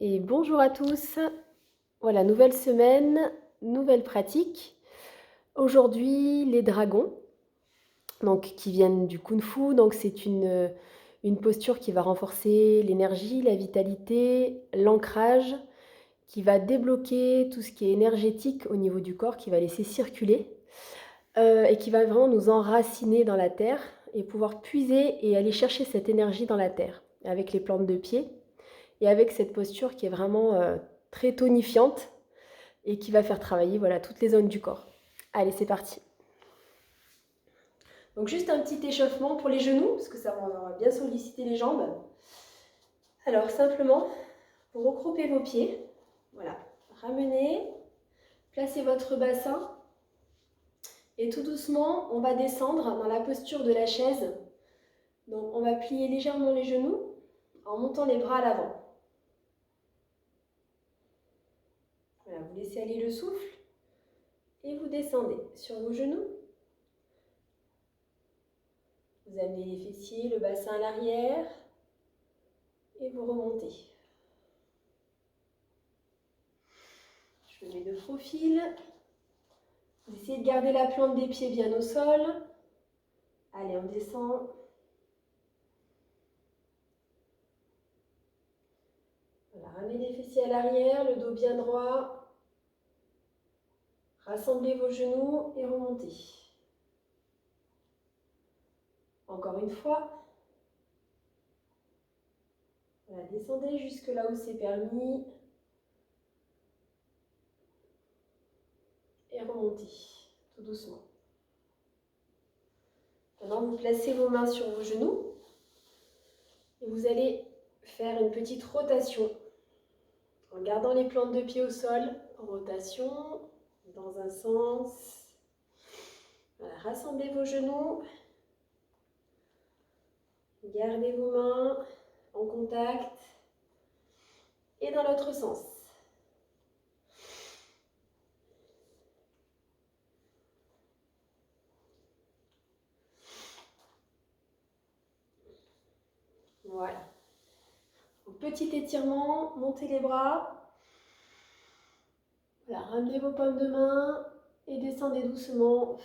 Et bonjour à tous. Voilà, nouvelle semaine, nouvelle pratique. Aujourd'hui, les dragons, donc qui viennent du Kung Fu. Donc c'est une posture qui va renforcer l'énergie, la vitalité, l'ancrage, qui va débloquer tout ce qui est énergétique au niveau du corps, qui va laisser circuler et qui va vraiment nous enraciner dans la terre et pouvoir puiser et aller chercher cette énergie dans la terre avec les plantes de pied et avec cette posture qui est vraiment très tonifiante et qui va faire travailler voilà, toutes les zones du corps. Allez, c'est parti. Donc juste un petit échauffement pour les genoux, parce que ça va bien solliciter les jambes. Alors simplement, vous regroupez vos pieds, voilà, ramenez, placez votre bassin, et tout doucement, on va descendre dans la posture de la chaise. Donc on va plier légèrement les genoux en montant les bras à l'avant. Voilà, vous laissez aller le souffle et vous descendez sur vos genoux. Vous amenez les fessiers, le bassin à l'arrière et vous remontez. Je me mets de profil. Vous essayez de garder la plante des pieds bien au sol. Allez, on descend. Voilà, ramenez les fessiers à l'arrière, le dos bien droit. Rassemblez vos genoux et remontez. Encore une fois. Voilà, descendez jusque là où c'est permis. Et remontez, tout doucement. Maintenant, vous placez vos mains sur vos genoux. Et vous allez faire une petite rotation. En gardant les plantes de pied au sol, rotation dans un sens. Voilà, rassemblez vos genoux. Gardez vos mains en contact. Et dans l'autre sens. Voilà. Petit étirement, montez les bras. Voilà, ramenez vos paumes de main et descendez doucement.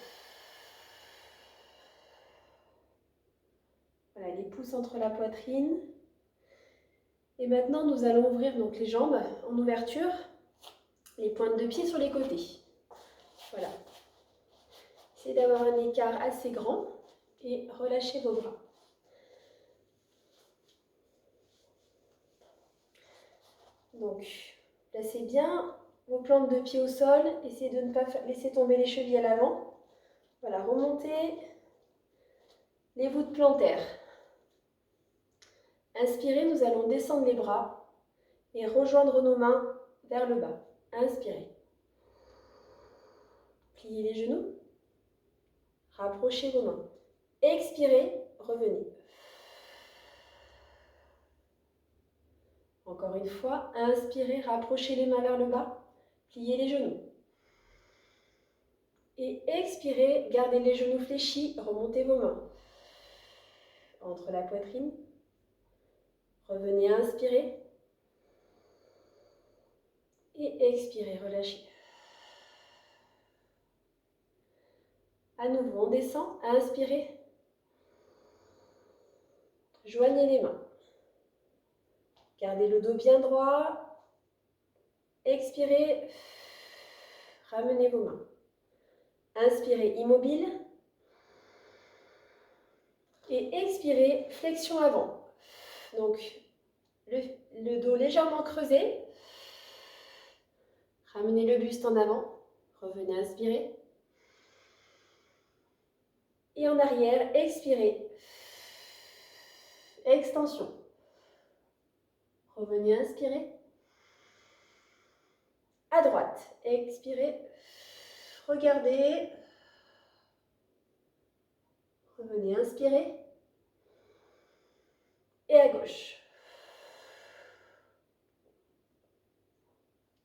Voilà, les pouces entre la poitrine. Et maintenant, nous allons ouvrir donc les jambes en ouverture, les pointes de pied sur les côtés. Voilà. Essayez d'avoir un écart assez grand et relâchez vos bras. Donc, placez bien vos plantes de pied au sol. Essayez de ne pas laisser tomber les chevilles à l'avant. Voilà, remontez les voûtes plantaires. Inspirez, nous allons descendre les bras et rejoindre nos mains vers le bas. Inspirez. Pliez les genoux. Rapprochez vos mains. Expirez, revenez. Encore une fois, inspirez, rapprochez les mains vers le bas. Pliez les genoux. Et expirez, gardez les genoux fléchis, remontez vos mains. Entre la poitrine. Revenez inspirer. Et expirez, relâchez. À nouveau, on descend, inspirez. Joignez les mains. Gardez le dos bien droit. Expirez. Ramenez vos mains. Inspirez, immobile. Et expirez, flexion avant. Donc, le dos légèrement creusé. Ramenez le buste en avant. Revenez inspirer. Et en arrière, expirez. Extension. Revenez inspirer. À droite, expirez. Regardez. Revenez inspirer. Et à gauche.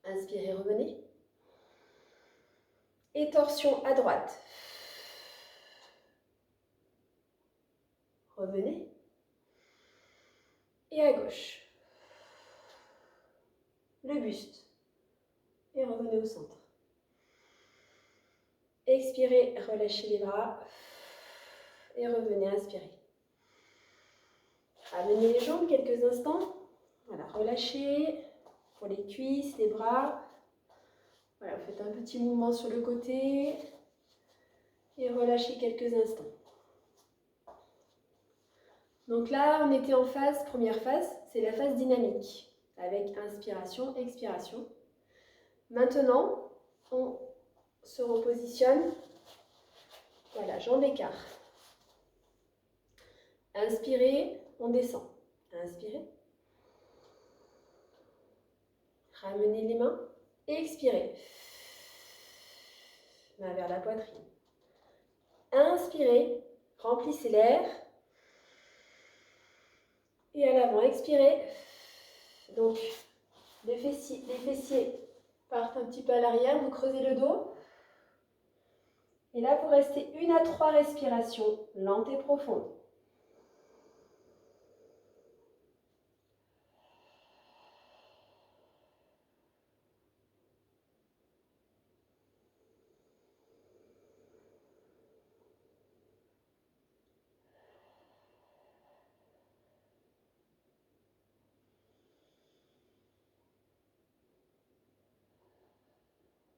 Inspirez, revenez. Et torsion à droite. Revenez. Et à gauche. le buste. Et revenez au centre. Expirez, relâchez les bras. Et revenez, inspirez. Ramenez les jambes quelques instants. Voilà, relâchez pour les cuisses, les bras. Voilà, faites un petit mouvement sur le côté. Et relâchez quelques instants. Donc là, on était en phase, première phase, c'est la phase dynamique. Avec inspiration, expiration. Maintenant, on se repositionne. Voilà, jambes écart. Inspirez, on descend. Inspirez. Ramenez les mains. Expirez. Main vers la poitrine. Inspirez. Remplissez l'air. Et à l'avant, expirez. Donc, les fessiers partent un petit peu à l'arrière. Vous creusez le dos. Et là, vous restez 1 à 3 respirations lentes et profondes.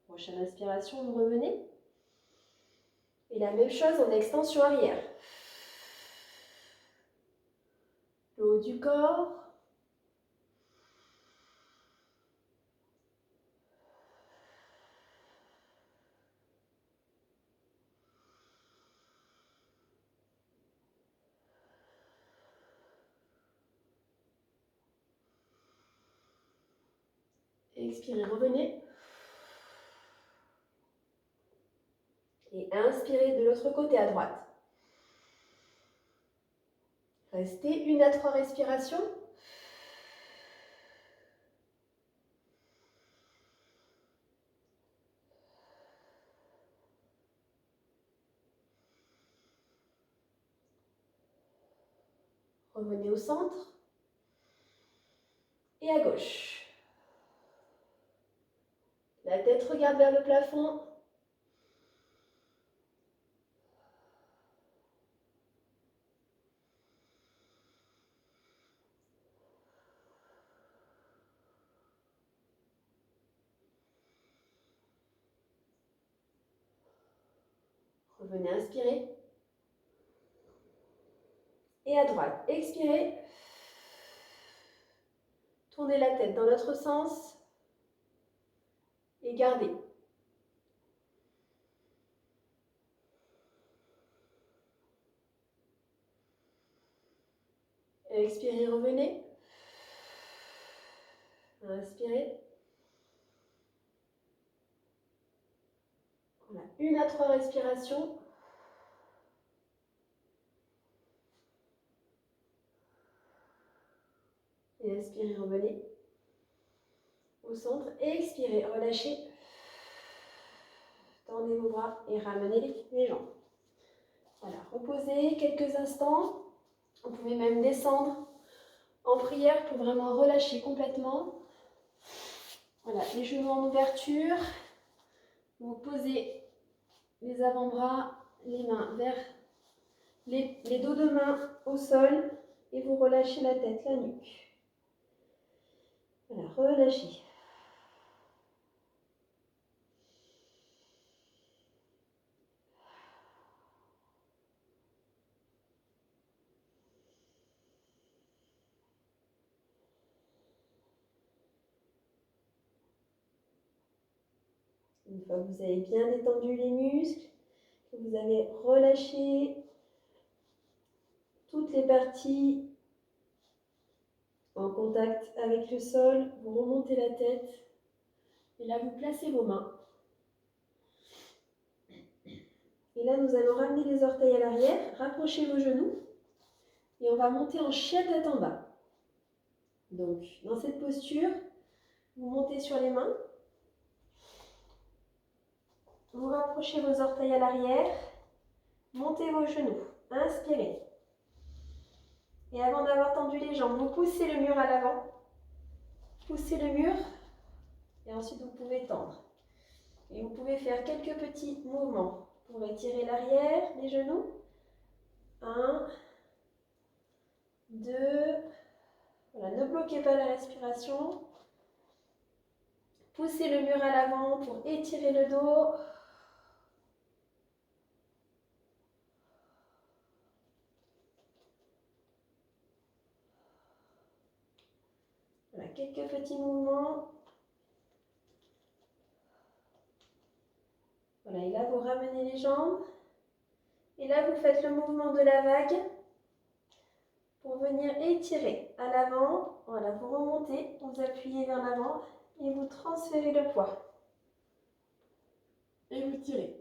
Prochaine inspiration, vous revenez. Et la même chose en extension arrière. Le haut du corps. Expirez, revenez. Et inspirez de l'autre côté à droite. Restez 1 à 3 respirations. Revenez au centre. Et à gauche. La tête regarde vers le plafond. Revenez, inspirez. Et à droite, expirez. Tournez la tête dans l'autre sens. Et gardez. Expirez, revenez. Inspirez. Voilà, 1 à 3 respirations. Et inspirez, revenez. Au centre. Et expirez, relâchez. Tendez vos bras et ramenez les jambes. Voilà, reposez quelques instants. Vous pouvez même descendre en prière pour vraiment relâcher complètement. Voilà, les genoux en ouverture. Vous posez les avant-bras, les mains vers les dos de main au sol et vous relâchez la tête, la nuque. Voilà, relâchez. Une fois que vous avez bien détendu les muscles, que vous avez relâché toutes les parties en contact avec le sol, vous remontez la tête et là vous placez vos mains. Et là nous allons ramener les orteils à l'arrière, rapprochez vos genoux et on va monter en chien tête en bas. Donc dans cette posture, vous montez sur les mains, vous rapprochez vos orteils à l'arrière, montez vos genoux, inspirez. Et avant d'avoir tendu les jambes, vous poussez le mur à l'avant. Poussez le mur Et ensuite, vous pouvez tendre. Et vous pouvez faire quelques petits mouvements pour étirer l'arrière des genoux. 1, 2, voilà, ne bloquez pas la respiration. Poussez le mur à l'avant pour étirer le dos. Voilà, quelques petits mouvements. Voilà, et là, vous ramenez les jambes. Et là, vous faites le mouvement de la vague pour venir étirer à l'avant. Voilà, vous remontez, vous appuyez vers l'avant et vous transférez le poids. Et vous tirez.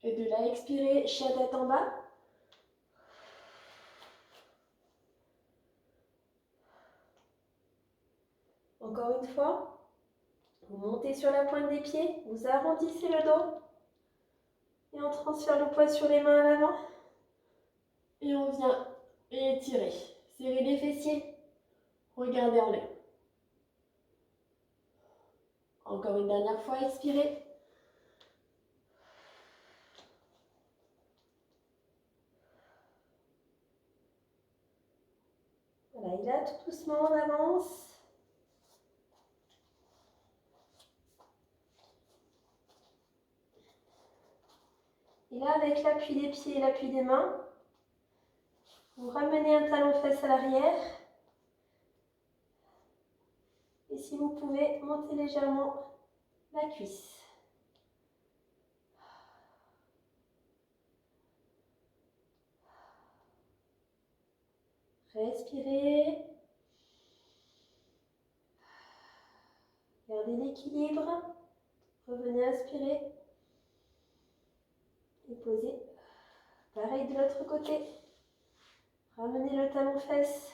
Et de là, expirez, chien tête en bas. Encore une fois, vous montez sur la pointe des pieds, vous arrondissez le dos. Et on transfère le poids sur les mains à l'avant. Et on vient étirer. Serrez les fessiers. Regardez en l'air. Encore une dernière fois, expirez. Voilà, et là, tout doucement, on avance. Et là, avec l'appui des pieds et l'appui des mains, vous ramenez un talon-fesse à l'arrière. Et si vous pouvez, montez légèrement la cuisse. Respirez. Gardez l'équilibre. Revenez inspirer. Et posez. Pareil de l'autre côté. Ramenez le talon-fesse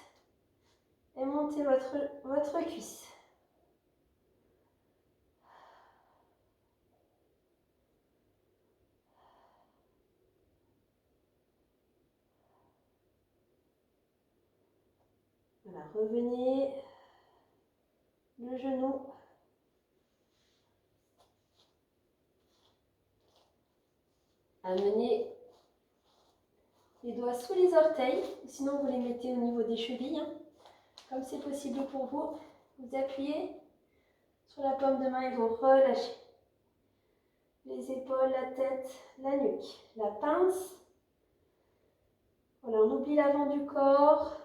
et montez votre cuisse. Voilà, revenez le genou. Amenez les doigts sous les orteils, sinon vous les mettez au niveau des chevilles, comme c'est possible pour vous. Vous appuyez sur la paume de main et vous relâchez. Les épaules, la tête, la nuque, la pince. Voilà, on oublie l'avant du corps,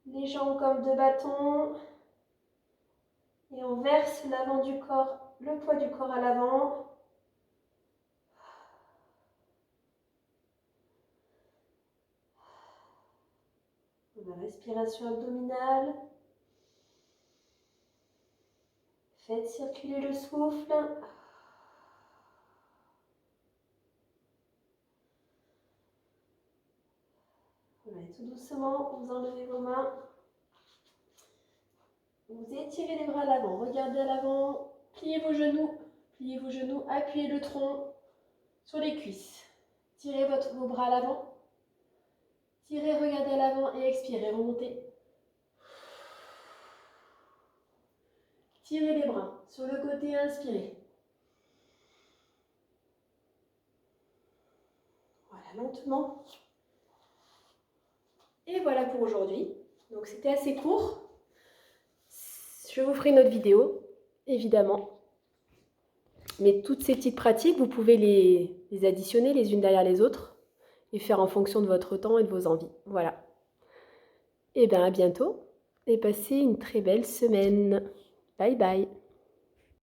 les jambes comme deux bâtons. Et on verse l'avant du corps, le poids du corps à l'avant. Voilà, respiration abdominale. Faites circuler le souffle. Voilà, et tout doucement, vous enlevez vos mains. Vous étirez les bras à l'avant. Regardez à l'avant. Pliez vos genoux, appuyez le tronc sur les cuisses. Tirez vos bras à l'avant. Tirez, regardez à l'avant et expirez, remontez. Tirez les bras sur le côté, inspirez. Voilà, lentement. Et voilà pour aujourd'hui. Donc c'était assez court. Je vous ferai une autre vidéo, évidemment. Mais toutes ces petites pratiques, vous pouvez les additionner les unes derrière les autres et faire en fonction de votre temps et de vos envies. Voilà. Et bien à bientôt et passez une très belle semaine. Bye bye.